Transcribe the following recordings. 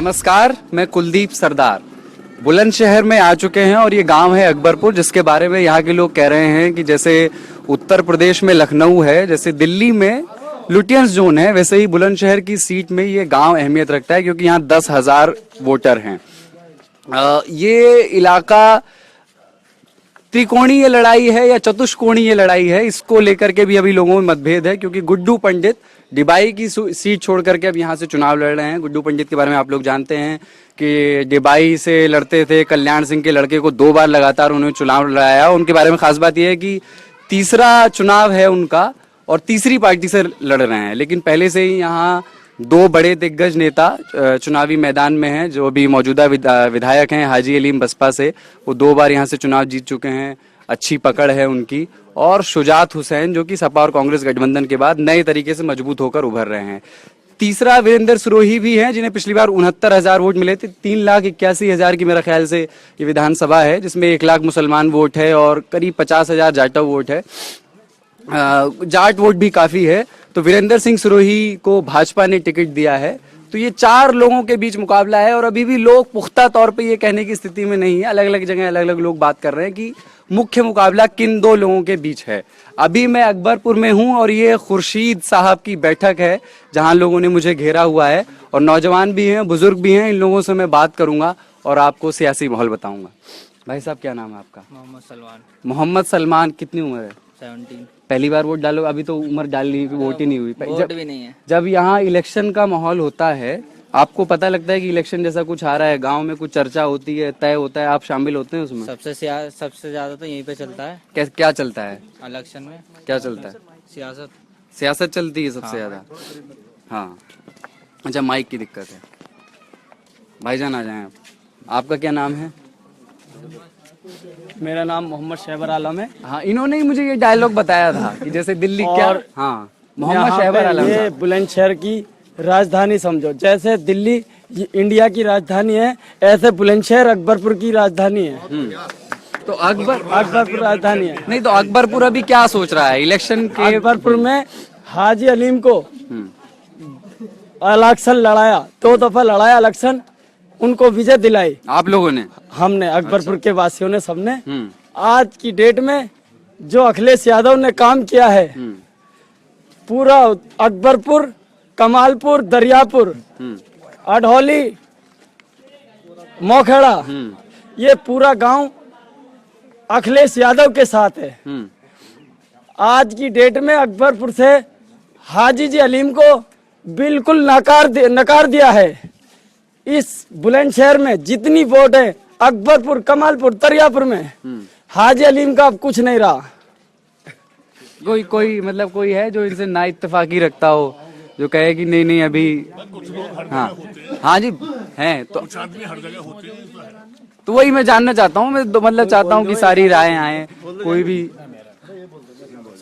नमस्कार, मैं कुलदीप सरदार बुलंदशहर में आ चुके हैं और ये गांव है अकबरपुर, जिसके बारे में यहाँ के लोग कह रहे हैं कि जैसे उत्तर प्रदेश में लखनऊ है, जैसे दिल्ली में लुटियंस जोन है, वैसे ही बुलंदशहर की सीट में ये गांव अहमियत रखता है क्योंकि यहाँ 10,000 वोटर हैं। ये इलाका त्रिकोणीय लड़ाई है या चतुष्कोणीय लड़ाई है, इसको लेकर के भी अभी लोगों में मतभेद है क्योंकि गुड्डू पंडित डिबाई की सीट छोड़ करके अब यहाँ से चुनाव लड़ रहे हैं। गुड्डू पंडित के बारे में आप लोग जानते हैं कि डिबाई से लड़ते थे, कल्याण सिंह के लड़के को 2 बार लगातार उन्होंने चुनाव लड़ाया। उनके बारे में खास बात यह है कि तीसरा चुनाव है उनका और तीसरी पार्टी से लड़ रहे हैं, लेकिन पहले से ही यहाँ 2 बड़े दिग्गज नेता चुनावी मैदान में हैं जो अभी मौजूदा विधायक हैं। हाजी अलीम बसपा से, वो 2 बार यहाँ से चुनाव जीत चुके हैं, अच्छी पकड़ है उनकी। और शुजात हुसैन जो कि सपा और कांग्रेस गठबंधन के बाद नए तरीके से मजबूत होकर उभर रहे हैं। तीसरा वीरेंद्र सिरोही भी हैं जिन्हें पिछली बार 69,000 वोट मिले थे। 3,81,000 की मेरा ख्याल से ये विधानसभा है, जिसमें 1 लाख मुसलमान वोट है और करीब 50,000 जाटव वोट है। जाट वोट भी काफी है, तो वीरेंद्र सिंह सिरोही को भाजपा ने टिकट दिया है। तो ये 4 लोगों के बीच मुकाबला है और अभी भी लोग पुख्ता तौर पे ये कहने की स्थिति में नहीं है। अलग अलग जगह अलग अलग लोग बात कर रहे हैं कि मुख्य मुकाबला किन 2 लोगों के बीच है। अभी मैं अकबरपुर में हूं और ये खुर्शीद साहब की बैठक है जहां लोगों ने मुझे घेरा हुआ है और नौजवान भी हैं, बुजुर्ग भी हैं। इन लोगों से मैं बात करूंगा और आपको सियासी माहौल बताऊंगा। भाई साहब, क्या नाम है आपका? मोहम्मद सलमान। मोहम्मद सलमान, कितनी उम्र है? 17। पहली बार वोट डालो? अभी तो उम्र डालनी, वोट ही नहीं हुई। वोट भी नहीं है। जब यहाँ इलेक्शन का माहौल होता है, आपको पता लगता है कि इलेक्शन जैसा कुछ आ रहा है, गांव में कुछ चर्चा होती है, तय होता है, आप शामिल होते हैं उसमें? सबसे ज्यादा तो यहीं पे चलता है। क्या चलता है इलेक्शन में? क्या चलता है? सियासत चलती है सबसे ज्यादा। हाँ, अच्छा, माइक की दिक्कत है। भाईजान आ जाएं आप। आपका क्या नाम है? मेरा नाम मोहम्मद शहबर आलम है। हाँ, इन्होंने ही मुझे ये डायलॉग बताया था कि जैसे दिल्ली क्या। हाँ, मोहम्मद शहबर आलम। ये बुलंदशहर की राजधानी समझो, जैसे दिल्ली इंडिया की राजधानी है, ऐसे बुलंदशहर अकबरपुर की राजधानी है। तो अकबरपुर राजधानी है। नहीं, तो अकबरपुर अभी क्या सोच रहा है इलेक्शन के? अकबरपुर में हाजी अलीम को इलेक्शन लड़ाया, 2 दफा लड़ाया इलेक्शन, उनको विजय दिलाई। आप लोगों ने? हमने, अकबरपुर के वासियों ने, सबने। आज की डेट में जो अखिलेश यादव ने काम किया है, पूरा अकबरपुर, कमालपुर, दरियापुर, अढौली, मोखेड़ा, ये पूरा गांव अखिलेश यादव के साथ है। आज की डेट में अकबरपुर से हाजी जी अलीम को बिल्कुल नकार दिया है। इस बुलंदशहर में जितनी वोट है अकबरपुर, कमालपुर, दरियापुर में, हाजी अलीम का अब कुछ नहीं रहा। कोई मतलब कोई है जो इनसे ना इत्तेफाकी रखता हो, जो कहे कि नहीं अभी? हाँ जी, हैं तो वही मैं जानना चाहता हूँ। मैं मतलब चाहता हूँ कि सारी राय आए, कोई भी,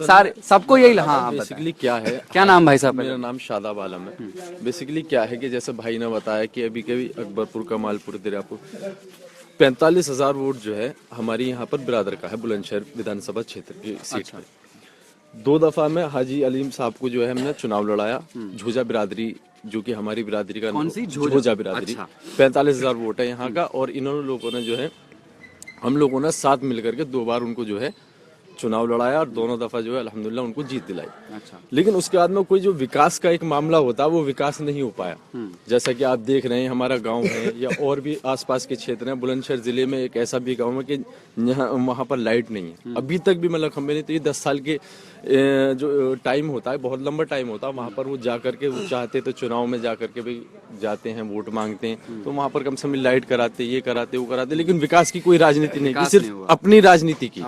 सारे, सबको यही। हाँ, बेसिकली क्या है, क्या नाम भाई साहब? मेरा नाम शादाब आलम है। बेसिकली क्या है कि जैसे भाई ने बताया कि अभी अकबरपुर, कमालपुर, दरियापुर 45,000 वोट जो है हमारी यहाँ पर बिरादर का है बुलंदशहर विधानसभा क्षेत्र की सीट पे। 2 दफा में हाजी अलीम साहब को जो है हमने चुनाव लड़ाया। झोजा बिरादरी, जो कि हमारी बिरादरी का, कौन सी? झोजा बिरादरी। 45,000 वोट है यहाँ का और इन्होंने लोगों ने जो है, हम लोगों ने साथ मिलकर के 2 बार उनको जो है चुनाव लड़ाया और दोनों दफा जो है अल्हम्दुलिल्लाह उनको जीत दिलाई। अच्छा। लेकिन उसके बाद में कोई जो विकास का एक मामला होता है वो विकास नहीं हो पाया। जैसा कि आप देख रहे हैं हमारा गांव है या और भी आसपास के क्षेत्र हैं, बुलंदशहर जिले में एक ऐसा भी गांव है कि वहाँ पर लाइट नहीं है अभी तक भी। मतलब खंबे नहीं, तो ये 10 साल के जो टाइम होता है, बहुत लंबा टाइम होता है। वहाँ पर वो जा करके वो चाहते तो चुनाव में जा करके भाई जाते हैं, वोट मांगते हैं, तो वहाँ पर कम से कम लाइट कराते, ये कराते, वो कराते, लेकिन विकास की कोई राजनीति नहीं की, सिर्फ अपनी राजनीति की,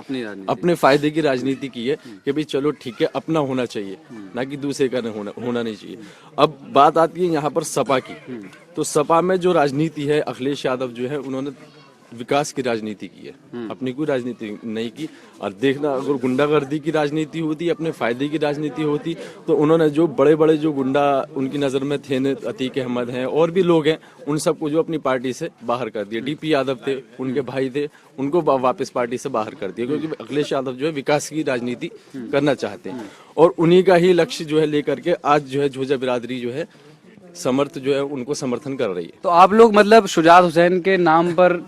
अपने फायदे की राजनीति की है कि भाई चलो ठीक है, अपना होना चाहिए, ना कि दूसरे का होना नहीं चाहिए। अब बात आती है यहाँ पर सपा की, तो सपा में जो राजनीति है, अखिलेश यादव जो है उन्होंने विकास की राजनीति की है, अपनी कोई राजनीति नहीं की। और देखना, अगर गुंडागर्दी की राजनीति होती, अपने फायदे की राजनीति होती, तो उन्होंने जो बड़े बड़े जो गुंडा उनकी नज़र में थे, अतीक अहमद हैं और भी लोग हैं, उन सबको जो अपनी पार्टी से बाहर कर दिया। डीपी यादव थे, उनके भाई थे, उनको वापस पार्टी से बाहर कर दिया, क्योंकि अखिलेश यादव जो है विकास की राजनीति करना चाहते हैं और उन्हीं का ही लक्ष्य जो है लेकर के आज जो है झोजा बिरादरी जो है समर्थ जो है उनको समर्थन कर रही है। तो आप लोग मतलब शुजात हुसैन के नाम पर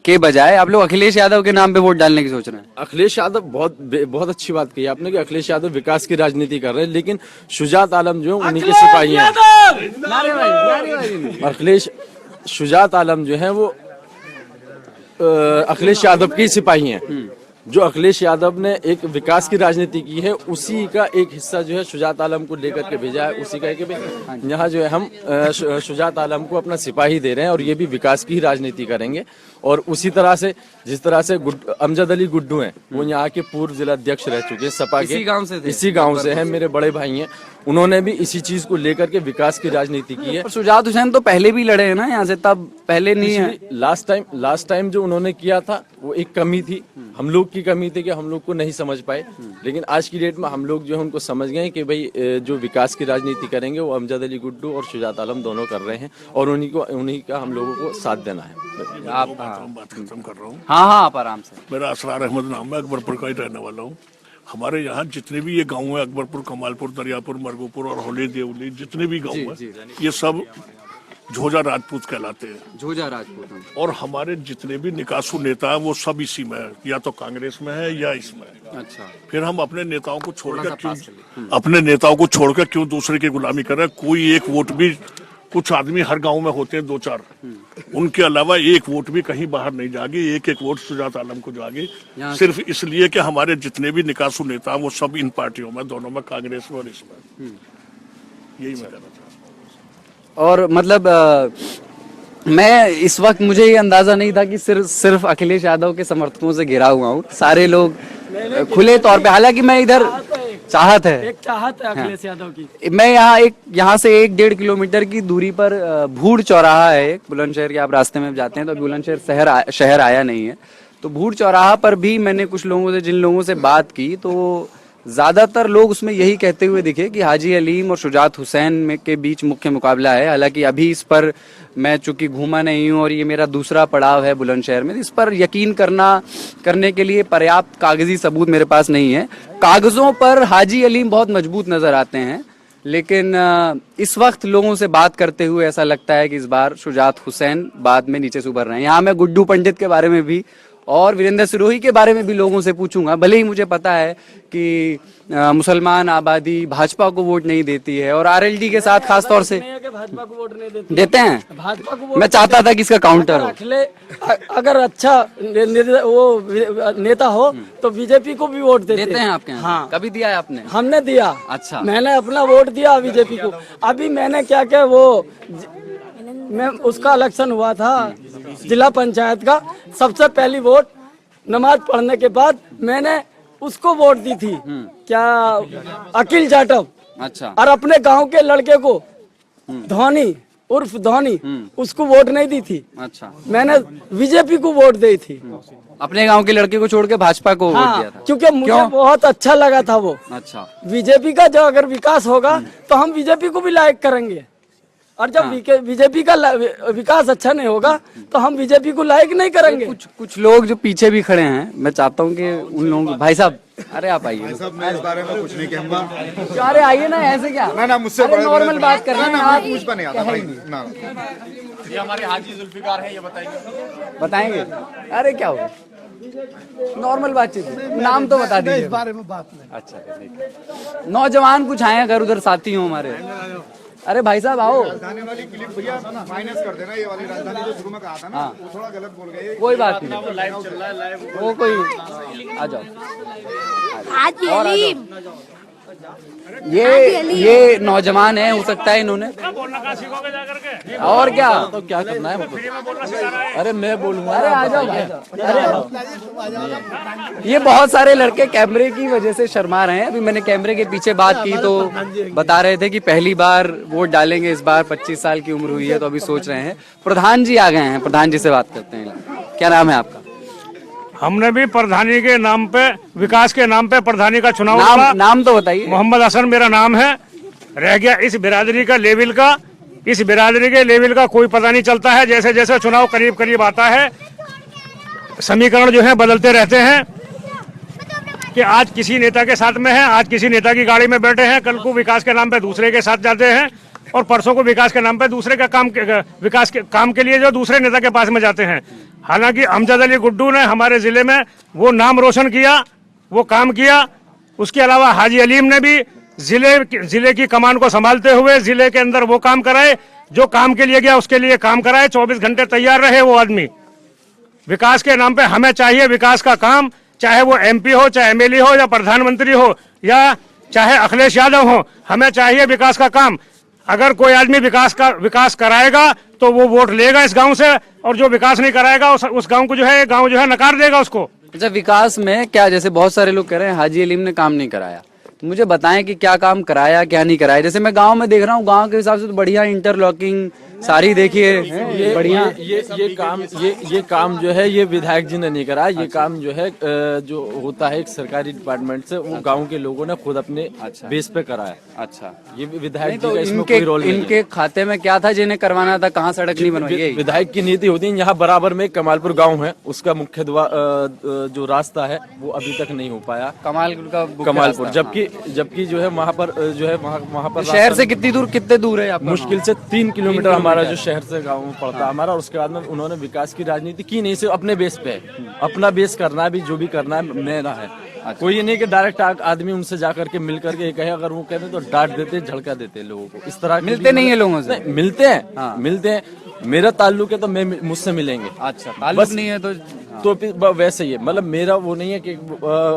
के बजाय आप लोग अखिलेश यादव के नाम पे वोट डालने की सोच रहे हैं? अखिलेश यादव बहुत अच्छी बात कही आपने कि अखिलेश यादव विकास की राजनीति कर रहे हैं, लेकिन शुजात आलम जो है उन्हीं के सिपाही हैं। अखिलेश शुजात आलम जो है वो अखिलेश यादव के सिपाही हैं। जो अखिलेश यादव ने एक विकास की राजनीति की है, उसी का एक हिस्सा जो है शुजात आलम को लेकर के भेजा है। उसी का कि यहाँ जो है हम शुजात आलम को अपना सिपाही दे रहे हैं और ये भी विकास की ही राजनीति करेंगे। और उसी तरह से जिस तरह से अमजद अली गुड्डू हैं, वो यहाँ के पूर्व जिला अध्यक्ष रह चुके हैं सपा के, इसी गांव से हैं, मेरे बड़े भाई हैं। उन्होंने भी इसी चीज को लेकर के विकास की राजनीति की है। शुजात हुसैन तो पहले भी लड़े हैं ना यहाँ से, तब पहले नहीं है। लास्ट टाइम जो उन्होंने किया था वो एक कमी थी, हम लोग की कमी थी कि हम लोग को नहीं समझ पाए। लेकिन आज की डेट में हम लोग जो है उनको समझ गए कि भाई जो विकास की राजनीति करेंगे वो अमजद अली गुड्डू और शुजात आलम दोनों कर रहे हैं और उन्हीं का हम लोगों को साथ देना है। आप बात खत्म कर रहा हूँ। हाँ आप आराम से। मेरा असरार अहमद नाम है, अकबरपुर का ही रहने वाला हूँ। हमारे यहाँ जितने भी ये गांव है, अकबरपुर, कमालपुर, दरियापुर, मरगोपुर और होली देवली, जितने भी गांव है, ये सब झोजा राजपूत कहलाते हैं। झोजा राजपूत। और हमारे जितने भी निकासू नेता है वो सब इसी में है, या तो कांग्रेस में है या इसमें है। अच्छा। फिर हम अपने नेताओं को छोड़कर क्यों दूसरे की गुलामी कर रहे हैं? कोई एक वोट भी, कुछ आदमी हर गांव में होते हैं 2-4, उनके अलावा एक वोट भी कहीं बाहर नहीं जाएगी। एक वोट शुजात आलम को जाएगी, सिर्फ इसलिए कि हमारे जितने भी निकासू नेता वो सब इन पार्टियों में, दोनों में, कांग्रेस में और इसमें। यही मैं कहना चाहता हूँ। और मतलब मैं इस वक्त मुझे ये अंदाजा नहीं था कि सिर्फ अखिलेश यादव के समर्थकों से घिरा हुआ हूँ। सारे लोग खुले तौर पे, हालांकि मैं इधर चाहत है अखिलेश यादव की। मैं यहाँ से 1-1.5 किलोमीटर की दूरी पर भूड़ चौराहा है एक, बुलंदशहर के आप रास्ते में जाते हैं तो बुलंदशहर शहर आया नहीं है। तो भूड़ चौराहा पर भी मैंने कुछ लोगों से, जिन लोगों से बात की, तो ज्यादातर लोग उसमें यही कहते हुए दिखे कि हाजी अलीम और शुजात हुसैन के बीच मुख्य मुकाबला है। हालांकि अभी इस पर मैं चूंकि घूमा नहीं हूं और ये मेरा दूसरा पड़ाव है बुलंदशहर में, इस पर यकीन करने के लिए पर्याप्त कागजी सबूत मेरे पास नहीं है। कागजों पर हाजी अलीम बहुत मजबूत नजर आते हैं, लेकिन इस वक्त लोगों से बात करते हुए ऐसा लगता है कि इस बार शुजात हुसैन बाद में नीचे से उभर रहे हैं। यहाँ मैं गुड्डू पंडित के बारे में भी और वीरेंद्र सिरोही के बारे में भी लोगों से पूछूंगा। भले ही मुझे पता है कि मुसलमान आबादी भाजपा को वोट नहीं देती है और आरएलडी के साथ खास तौर से भाजपा को वोट नहीं देते हैं। भाजपा को मैं चाहता था कि इसका काउंटर हो। अगर अच्छा वो नेता हो तो बीजेपी को भी वोट देते हैं आपके यहाँ? हाँ। कभी दिया है आपने? हमने दिया। अच्छा। मैंने अपना वोट दिया बीजेपी को। अभी मैंने क्या वो मैं उसका इलेक्शन हुआ था जिला पंचायत का, सबसे पहली वोट नमाज पढ़ने के बाद मैंने उसको वोट दी थी, क्या अखिल जाटव। अच्छा। और अपने गांव के लड़के को धोनी उर्फ धोनी, उसको वोट नहीं दी थी। अच्छा। मैंने बीजेपी को वोट दी थी। अपने गांव के लड़के को छोड़ के भाजपा को वोट दिया था? क्योंकि मुझे बहुत अच्छा लगा था वो। अच्छा। बीजेपी का जो अगर विकास होगा तो हम बीजेपी को भी लाइक करेंगे, और जब बीजेपी का विकास अच्छा नहीं होगा तो हम बीजेपी को लाइक नहीं करेंगे। कुछ लोग जो पीछे भी खड़े हैं, मैं चाहता हूं कि उन लोगों, भाई साहब, अरे आप आइए। मैं इस बारे में कुछ नहीं कहूँगा। अरे आइए ना, ऐसे क्या? ना मुझसे नॉर्मल बात कर रहे हैं आप। मुझ पर नहीं आता भाई ना। ये हमारे हाजी जुल्फिकार हैं, ये बताएंगे। अरे क्या हो, नॉर्मल बातचीत, नाम तो बता दीजिए। इस बारे में बात नहीं। अच्छा। नौजवान कुछ आए अगर उधर साथी हो हमारे। अरे भाई साहब आओ। राजधानी वाली क्लिप भैया माइनस कर देना, ये वाली राजधानी जो शुरू में कहा था ना, वो थोड़ा गलत बोल गए। कोई बात नहीं, लाइव चल रहा है, लाइव वो कोई आ जाओ। ये नौजवान है, हो सकता है इन्होंने और क्या तो क्या करना है। अरे मैं बोलूंगा, अरे आ जाओ भाई। अरे ये बहुत सारे लड़के कैमरे की वजह से शर्मा रहे हैं। अभी मैंने कैमरे के पीछे बात की तो बता रहे थे कि पहली बार वोट डालेंगे इस बार, 25 साल की उम्र हुई है तो अभी सोच रहे हैं। प्रधान जी आ गए हैं, प्रधान जी से बात करते हैं। क्या नाम है आपका? हमने भी प्रधानी के नाम पे, विकास के नाम पे प्रधानी का चुनाव लड़ा। नाम तो बताइए। मोहम्मद हसन मेरा नाम है। रह गया इस बिरादरी का लेवल का, इस बिरादरी के लेवल का कोई पता नहीं चलता है। जैसे जैसे चुनाव करीब करीब आता है, समीकरण जो है बदलते रहते हैं कि आज किसी नेता के साथ में है, आज किसी नेता की गाड़ी में बैठे हैं, कल को विकास के नाम पे दूसरे के साथ जाते हैं। और परसों को विकास के नाम पे दूसरे का काम विकास के काम के लिए जो दूसरे नेता के पास में जाते हैं। हालांकि अमजद अली गुड्डू ने हमारे जिले में वो नाम रोशन किया, वो काम किया। उसके अलावा हाजी अलीम ने भी जिले की कमान को संभालते हुए जिले के अंदर वो काम कराए, जो काम के लिए गया उसके लिए काम कराए। 24 घंटे तैयार रहे वो आदमी। विकास के नाम पे हमें चाहिए विकास का काम, चाहे वो MP हो, चाहे MLA हो, या प्रधानमंत्री हो, या चाहे अखिलेश यादव हो, हमें चाहिए विकास का काम। अगर कोई आदमी विकास कराएगा तो वो वोट लेगा इस गांव से, और जो विकास नहीं कराएगा उस गांव को गांव जो है नकार देगा उसको। अच्छा, विकास में क्या, जैसे बहुत सारे लोग कह रहे हैं हाजी अलीम ने काम नहीं कराया, तो मुझे बताएं कि क्या काम कराया क्या नहीं कराया। जैसे मैं गांव में देख रहा हूँ, गांव के हिसाब से तो बढ़िया इंटरलॉकिंग सारी देखिए बढ़िया। ये काम जो है ये विधायक जी ने नहीं करा। ये काम जो है जो होता है एक सरकारी डिपार्टमेंट से, वो गांव के लोगों ने खुद अपने बेस पे करा है। अच्छा, ये विधायक तो जी का इसमें कोई रोल नहीं है। इनके खाते में क्या था जिन्हें करवाना था, कहाँ सड़क नहीं बनवाई? विधायक की नीति होती है। यहाँ बराबर में कमालपुर गांव है, उसका मुख्य जो रास्ता है वो अभी तक नहीं हो पाया। कमालपुर जबकि जो है वहाँ पर शहर से कितने दूर है? मुश्किल से 3 किलोमीटर हमारा जो शहर से गाँव पड़ता है हमारा। उसके बाद में उन्होंने विकास की राजनीति की नहीं, सिर्फ अपने बेस पे है। अपना बेस करना है, भी जो भी करना है मेरा है। कोई ये नहीं कि डायरेक्ट आदमी उनसे जाकर के मिल करके कहे, अगर वो कहते तो डांट देते, झड़का देते लोगों को। इस तरह मिलते नहीं है लोगों से? मिलते हैं, मिलते हैं। मेरा ताल्लुक है तो मुझसे मिलेंगे। अच्छा, ताल्लुक नहीं है तो वैसे ही है। मतलब मेरा वो नहीं है कि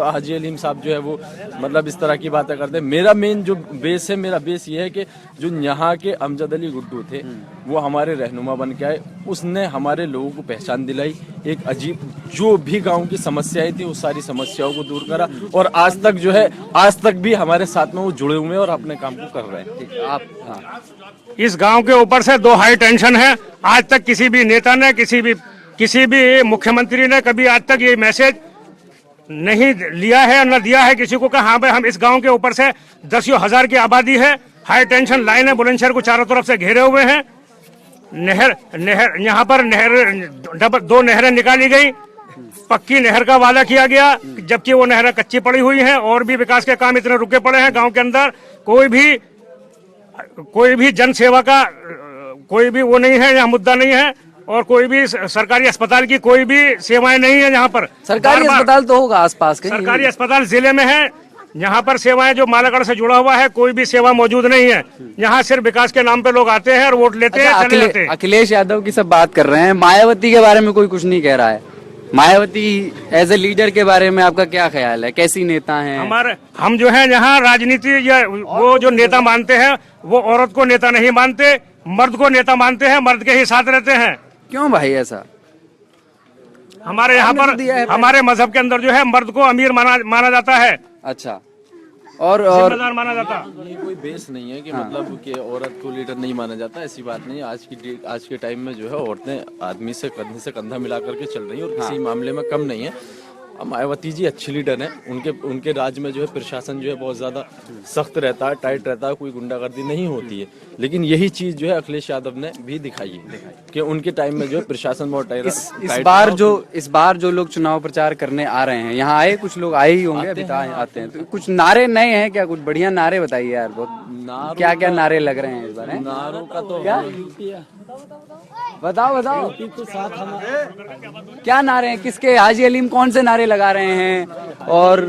हाजी अलीम साहब जो है वो मतलब इस तरह की बातें करते हैं। मेरा मेन जो बेस है, मेरा बेस ये है कि जो यहाँ के अमजद अली गुड्डू थे वो हमारे रहनुमा बन के आए। उसने हमारे लोगों को पहचान दिलाई, एक अजीब जो भी गांव की समस्याएं थी उस सारी समस्याओं को दूर करा, और आज तक भी हमारे साथ में वो जुड़े हुए हैं और अपने काम को कर रहे हैं। आप इस गांव के ऊपर से 2 हाई टेंशन है। आज तक किसी भी नेता ने, किसी भी मुख्यमंत्री ने कभी आज तक ये मैसेज नहीं लिया है, न दिया है किसी को कि हाँ भाई हम इस गांव के ऊपर से 10,000 की आबादी है, हाई टेंशन लाइन है, बुलंदशहर को चारों तरफ से घेरे हुए हैं। नहर यहाँ पर 2 नहरें निकाली गई, पक्की नहर का वादा किया गया, जबकि वो नहरें कच्ची पड़ी हुई हैं। और भी विकास के काम इतने रुके पड़े हैं गांव के अंदर। कोई भी जन सेवा का कोई भी वो नहीं है, यहाँ मुद्दा नहीं है, और कोई भी सरकारी अस्पताल की कोई भी सेवाएं नहीं है यहाँ पर। सरकारी अस्पताल तो होगा आसपास के? सरकारी अस्पताल जिले में है, यहाँ पर सेवाएं जो मालागढ़ से जुड़ा हुआ है कोई भी सेवा मौजूद नहीं है। यहाँ सिर्फ विकास के नाम पे लोग आते हैं और वोट लेते हैं, चले जाते हैं। अखिलेश यादव की सब बात कर रहे हैं, मायावती के बारे में कोई कुछ नहीं कह रहा है। मायावती एज ए लीडर के बारे में आपका क्या ख्याल है? कैसी नेता हैं? हम जो है यहाँ राजनीति या वो जो नेता मानते हैं वो औरत को नेता नहीं मानते, मर्द को नेता मानते हैं, मर्द के ही साथ रहते हैं। क्यों भाई ऐसा? हमारे यहाँ पर हमारे मजहब के अंदर जो है मर्द को अमीर माना जाता है। अच्छा, और जिम्मेदार माना जाता। ये कोई बेस नहीं है कि मतलब कि औरत को लीडर नहीं माना जाता, ऐसी बात नहीं है। आज के टाइम में जो है औरतें आदमी से कंधे से कंधा मिला करके चल रही है और किसी मामले में कम नहीं है। मायावती जी अच्छी लीडर हैं। उनके राज्य में जो है प्रशासन जो है बहुत ज्यादा सख्त रहता है, टाइट रहता है, कोई गुंडागर्दी नहीं होती है। लेकिन यही चीज जो है अखिलेश यादव ने भी दिखाई है कि उनके टाइम में जो है प्रशासन बहुत टाइट। इस बार जो लोग चुनाव प्रचार करने आ रहे हैं, यहाँ आए कुछ लोग आए ही होंगे, अभी आते हैं, तो कुछ नारे नए हैं क्या? कुछ बढ़िया नारे बताइए यार। बहुत क्या नारे लग रहे हैं इस बार? नारों का तो क्या बताओ क्या नारे हैं? किसके? हाजी अलीम कौन से नारे लगा रहे हैं, और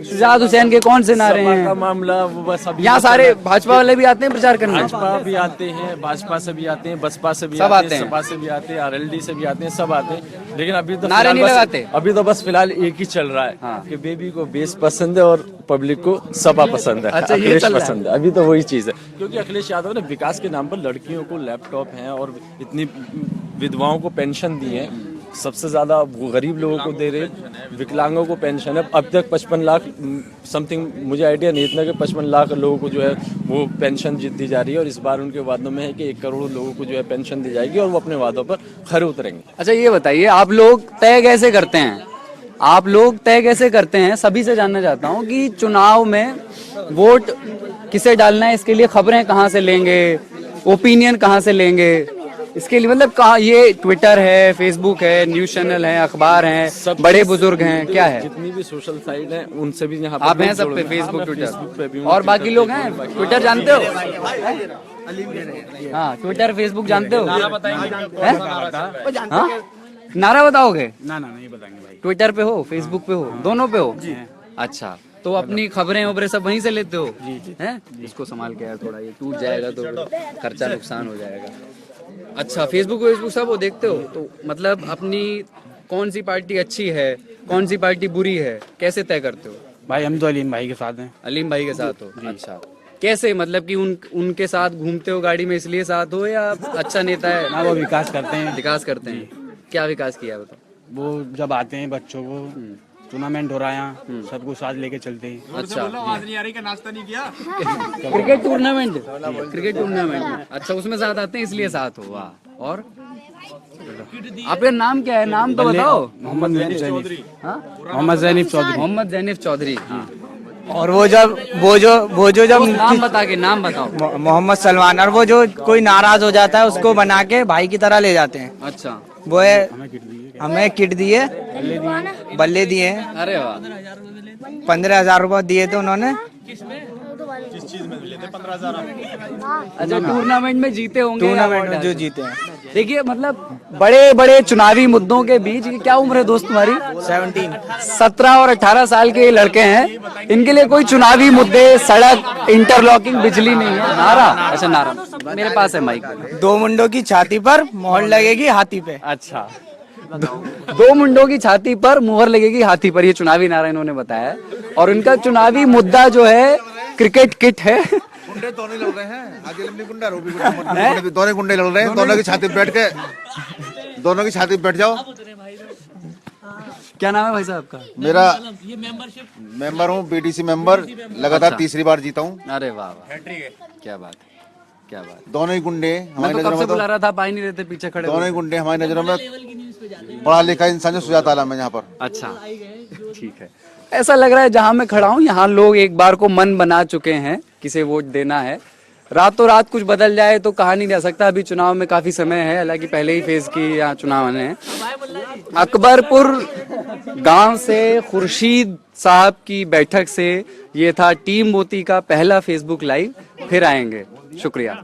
शुजात हुसैन के कौन से नारे हैं? मामला बस यहाँ सारे भाजपा वाले भी आते हैं प्रचार करने? भाजपा भी आते हैं, भाजपा से भी आते हैं, बसपा से भी सब आते हैं, सपा से भी आते हैं, RLD से भी आते हैं, सब आते हैं। लेकिन अभी तो नारे नहीं लगाते। अभी तो बस फिलहाल एक ही चल रहा है कि बेबी को बेस पसंद है और पब्लिक को सपा पसंद है। अच्छा, अखिलेश पसंद है। अभी तो वही चीज है, क्योंकि अखिलेश यादव ने विकास के नाम पर लड़कियों को लैपटॉप हैं और इतनी विधवाओं को पेंशन दी है, सबसे ज्यादा गरीब लोगों को दे रहे, विकलांगों को पेंशन है। अब तक 55 लाख समथिंग, मुझे आइडिया नहीं इतना, कि 55 लाख लोगों को जो है वो पेंशन दी जा रही है। और इस बार उनके वादों में है कि 1 करोड़ लोगों को जो है पेंशन दी जाएगी और वो अपने वादों पर खरे उतरेंगे। अच्छा, ये बताइए, आप लोग तय कैसे करते हैं? सभी से जानना चाहता हूँ कि चुनाव में वोट किसे डालना है, इसके लिए खबरें कहाँ से लेंगे, ओपिनियन कहाँ से लेंगे? इसके लिए मतलब कहाँ, ये ट्विटर है, फेसबुक है, न्यूज चैनल है, अखबार हैं, बड़े बुजुर्ग हैं, क्या है? जितनी भी सोशल साइट है उनसे भी यहाँ आप हैं लोग सब पे, जुड़े हैं। फेसबुक, हाँ, मैं ट्विटर फेसबुक पे भी हूँ, और बाकी ट्विटर लोग पे भी हैं? हूँ, बाकी- ट्विटर जानते हो? हाँ, ट्विटर फेसबुक जानते हो? हैं? हाँ? नारा बताओगे? ना नहीं बताएंगे भाई। ट्विटर पे हो, फेसबुक पे हो, दोनों पे हो? अच्छा, तो अपनी खबरें वबरें सब वहीं से लेते हो? हैं? इसको संभाल के यार, थोड़ा ये टूट जाएगा तो खर्चा नुकसान हो जाएगा। अच्छा, फेसबुक सब वो देखते हो? तो मतलब अपनी कौन सी पार्टी अच्छी है, कौन सी पार्टी बुरी है, कैसे तय करते हो? भाई हम तो अलीम भाई के साथ हैं। अलीम भाई के साथ हो? अच्छा, कैसे, मतलब कि उनके साथ घूमते हो गाड़ी में इसलिए साथ हो, या अच्छा नेता है? ना वो विकास करते हैं। विकास करते हैं? क्या विकास किया बताओ? वो जब आते हैं बच्चों को टूर्नामेंट हो रहा है यहाँ, सबको साथ लेके चलते हैं। अच्छा, आवाज नहीं आ रही, नाश्ता नहीं किया। क्रिकेट टूर्नामेंट, अच्छा उसमें साथ आते हैं इसलिए साथ हो। वाह, और आपका नाम क्या है? नाम तो बताओ। मोहम्मद जैनिब चौधरी। हाँ? मोहम्मद जैनिब चौधरी। मोहम्मद जैनिब चौधरी। हाँ, और वो जब नाम बता के, नाम बताओ। मोहम्मद सलमान, और वो जो कोई नाराज हो जाता है उसको बना के भाई की तरह ले जाते हैं। अच्छा, वो है हमें किट दिए, बल्ले दिए, अरे वाह, 15,000 रुपए दिए थे उन्होंने। अच्छा, टूर्नामेंट में जीते होंगे? टूर्नामेंट में जो जीते हैं। देखिए, मतलब बड़े बड़े चुनावी मुद्दों के बीच, ये क्या उम्र है दोस्त तुम्हारी? 17 और 18 साल के ये लड़के हैं, इनके लिए कोई चुनावी मुद्दे, सड़क, इंटरलॉकिंग, बिजली नहीं है। नारा? अच्छा, नारा मेरे पास है माइक। 2 मुंडों की छाती पर मोहर लगेगी हाथी पे। अच्छा, 2 मुंडों की छाती पर मुहर लगेगी हाथी पर, ये चुनावी नारा इन्होंने बताया है। और इनका चुनावी मुद्दा जो है क्रिकेट किट है। गुंडे दोनों लड़ रहे हैं, आगे लंबी गुंडा, रोबी गुंडा, दोनों गुंडे लड़ रहे हैं। दोनों की छाती पे बैठ के, दोनों की छाती पे बैठ जाओ। क्या नाम है भाई साहब का? मेरा मेंबर हूँ, बीडीसी मेंबर, लगातार अच्छा। तीसरी बार जीता हूँ। अरे वाह वाह, क्या बात, क्या बात। दोनों ही गुंडे मैं हमारी तो नजरों कब से में, बुला रहा था, आप आ ही नहीं रहते, पीछे खड़े दोनों हो। ही गुंडे हमारी नजरों में पढ़ा लिखा इंसान जो सुजात आलम है यहाँ पर। अच्छा, ठीक है। ऐसा लग रहा है जहां मैं खड़ा हूं, यहाँ लोग एक बार को मन बना चुके हैं किसे वोट देना है। रातों रात कुछ बदल जाए तो कहा नहीं जा सकता। अभी चुनाव में काफी समय है, हालांकि पहले ही फेज की यहाँ चुनाव आने हैं। अकबरपुर गांव से खुर्शीद साहब की बैठक से ये था टीम मोती का पहला फेसबुक लाइव। फिर आएंगे, शुक्रिया।